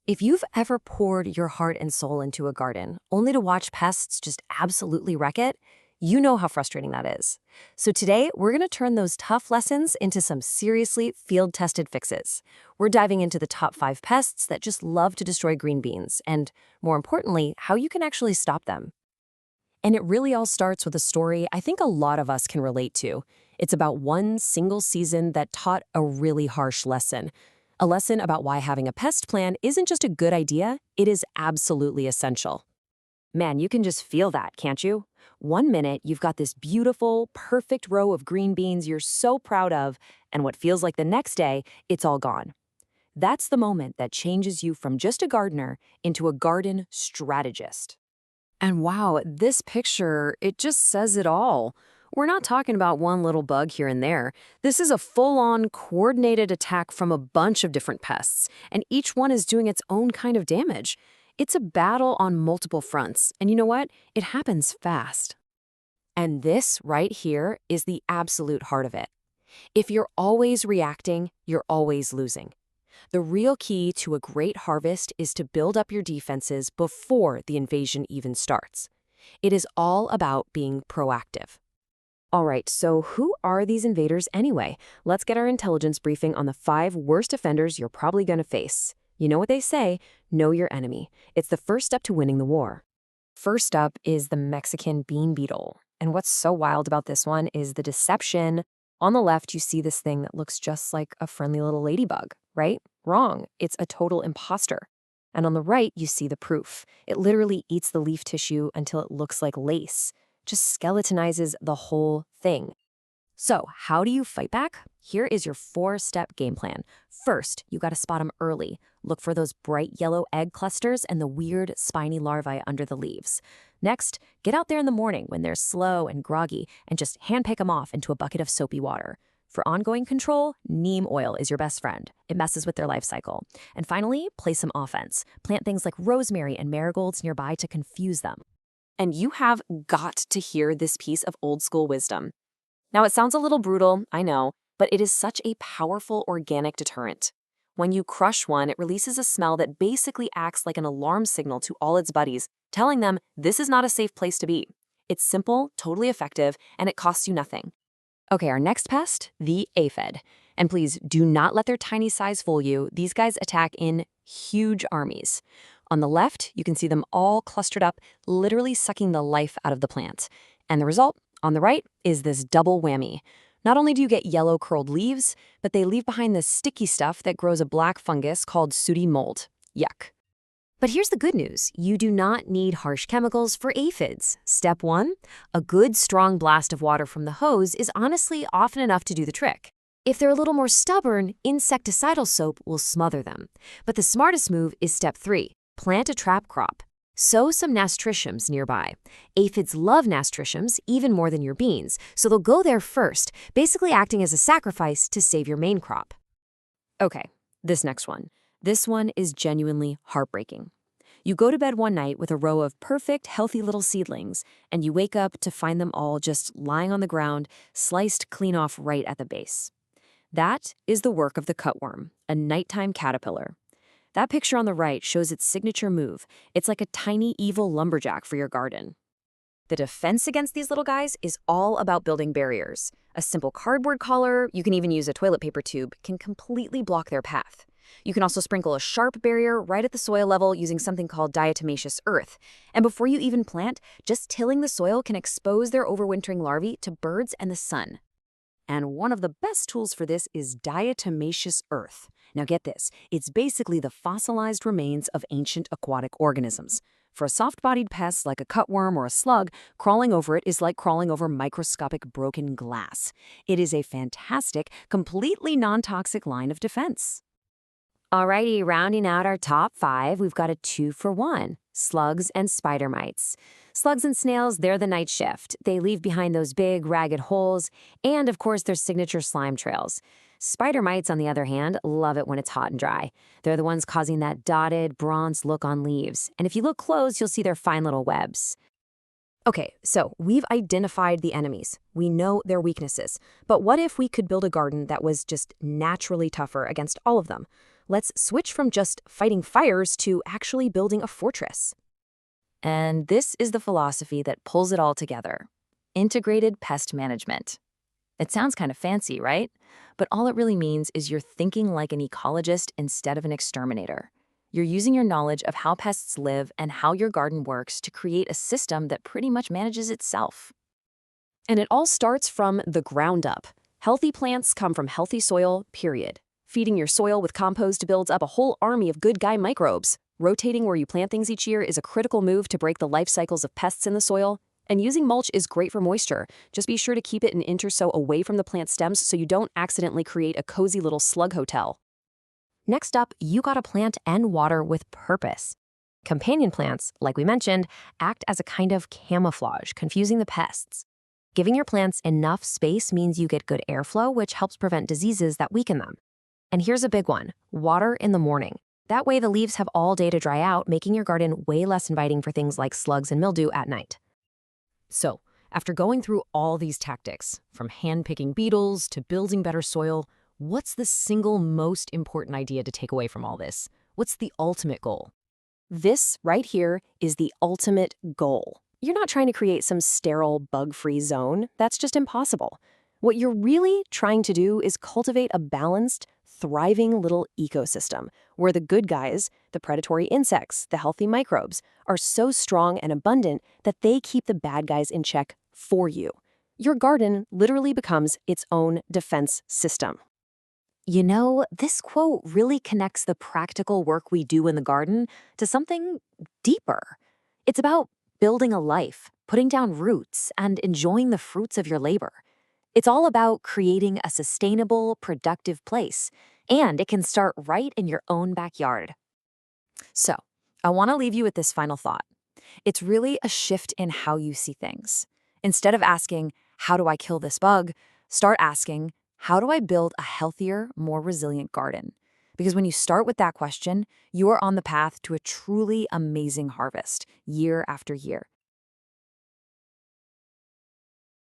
If you've ever poured your heart and soul into a garden, only to watch pests just absolutely wreck it, you know how frustrating that is. So today, we're going to turn those tough lessons into some seriously field-tested fixes. We're diving into the top 5 pests that just love to destroy green beans, and more importantly, how you can actually stop them. And it really all starts with a story I think a lot of us can relate to. It's about one single season that taught a really harsh lesson. A lesson about why having a pest plan isn't just a good idea, it is absolutely essential. Man, you can just feel that, can't you? One minute, you've got this beautiful, perfect row of green beans you're so proud of, and what feels like the next day, it's all gone. That's the moment that changes you from just a gardener into a garden strategist. And wow, this picture, it just says it all. We're not talking about one little bug here and there. This is a full-on coordinated attack from a bunch of different pests, and each one is doing its own kind of damage. It's a battle on multiple fronts, and you know what? It happens fast. And this right here is the absolute heart of it. If you're always reacting, you're always losing. The real key to a great harvest is to build up your defenses before the invasion even starts. It is all about being proactive. All right, so who are these invaders anyway? Let's get our intelligence briefing on the 5 worst offenders you're probably going to face. You know what they say, know your enemy. It's the first step to winning the war. First up is the Mexican bean beetle. And what's so wild about this one is the deception. On the left, you see this thing that looks just like a friendly little ladybug, right? Wrong. It's a total imposter. And on the right, you see the proof. It literally eats the leaf tissue until it looks like lace. Just skeletonizes the whole thing. So, how do you fight back? Here is your 4-step game plan. First, you got to spot them early. Look for those bright yellow egg clusters and the weird spiny larvae under the leaves. Next, get out there in the morning when they're slow and groggy and just handpick them off into a bucket of soapy water. For ongoing control, neem oil is your best friend. It messes with their life cycle. And finally, play some offense. Plant things like rosemary and marigolds nearby to confuse them. And you have got to hear this piece of old school wisdom. Now, it sounds a little brutal, I know, but it is such a powerful organic deterrent. When you crush one, it releases a smell that basically acts like an alarm signal to all its buddies, telling them this is not a safe place to be. It's simple, totally effective, and it costs you nothing. Okay, our next pest, the aphid. And please do not let their tiny size fool you. These guys attack in huge armies. On the left, you can see them all clustered up, literally sucking the life out of the plant. And the result, on the right, is this double whammy. Not only do you get yellow curled leaves, but they leave behind this sticky stuff that grows a black fungus called sooty mold. Yuck. But here's the good news. You do not need harsh chemicals for aphids. Step 1, a good strong blast of water from the hose is honestly often enough to do the trick. If they're a little more stubborn, insecticidal soap will smother them. But the smartest move is step 3, plant a trap crop. Sow some nasturtiums nearby. Aphids love nasturtiums even more than your beans, so they'll go there first, basically acting as a sacrifice to save your main crop. Okay, this next one. This one is genuinely heartbreaking. You go to bed one night with a row of perfect, healthy little seedlings, and you wake up to find them all just lying on the ground, sliced clean off right at the base. That is the work of the cutworm, a nighttime caterpillar. That picture on the right shows its signature move. It's like a tiny, evil lumberjack for your garden. The defense against these little guys is all about building barriers. A simple cardboard collar, you can even use a toilet paper tube, can completely block their path. You can also sprinkle a sharp barrier right at the soil level using something called diatomaceous earth. And before you even plant, just tilling the soil can expose their overwintering larvae to birds and the sun. And one of the best tools for this is diatomaceous earth. Now get this, it's basically the fossilized remains of ancient aquatic organisms. For a soft-bodied pest like a cutworm or a slug, crawling over it is like crawling over microscopic broken glass. It is a fantastic, completely non-toxic line of defense. Alrighty, rounding out our top 5, we've got a 2-for-1, slugs and spider mites. Slugs and snails, they're the night shift. They leave behind those big, ragged holes, and of course their signature slime trails. Spider mites, on the other hand, love it when it's hot and dry. They're the ones causing that dotted, bronze look on leaves. And if you look close, you'll see their fine little webs. Okay, so we've identified the enemies. We know their weaknesses. But what if we could build a garden that was just naturally tougher against all of them? Let's switch from just fighting fires to actually building a fortress. And this is the philosophy that pulls it all together. Integrated pest management. It sounds kind of fancy, right? But all it really means is you're thinking like an ecologist instead of an exterminator. You're using your knowledge of how pests live and how your garden works to create a system that pretty much manages itself. And it all starts from the ground up. Healthy plants come from healthy soil, period. Feeding your soil with compost builds up a whole army of good guy microbes. Rotating where you plant things each year is a critical move to break the life cycles of pests in the soil. And using mulch is great for moisture. Just be sure to keep it an inch or so away from the plant stems so you don't accidentally create a cozy little slug hotel. Next up, you gotta plant and water with purpose. Companion plants, like we mentioned, act as a kind of camouflage, confusing the pests. Giving your plants enough space means you get good airflow, which helps prevent diseases that weaken them. And here's a big one: water in the morning. That way the leaves have all day to dry out, making your garden way less inviting for things like slugs and mildew at night. So, after going through all these tactics, from hand-picking beetles to building better soil, what's the single most important idea to take away from all this? What's the ultimate goal? This right here is the ultimate goal. You're not trying to create some sterile, bug-free zone. That's just impossible. What you're really trying to do is cultivate a balanced, thriving little ecosystem where the good guys, the predatory insects, the healthy microbes, are so strong and abundant that they keep the bad guys in check for you. Your garden literally becomes its own defense system. You know, this quote really connects the practical work we do in the garden to something deeper. It's about building a life, putting down roots, and enjoying the fruits of your labor. It's all about creating a sustainable, productive place, and it can start right in your own backyard. So, I want to leave you with this final thought. It's really a shift in how you see things. Instead of asking, how do I kill this bug? Start asking, how do I build a healthier, more resilient garden? Because when you start with that question, you are on the path to a truly amazing harvest, year after year.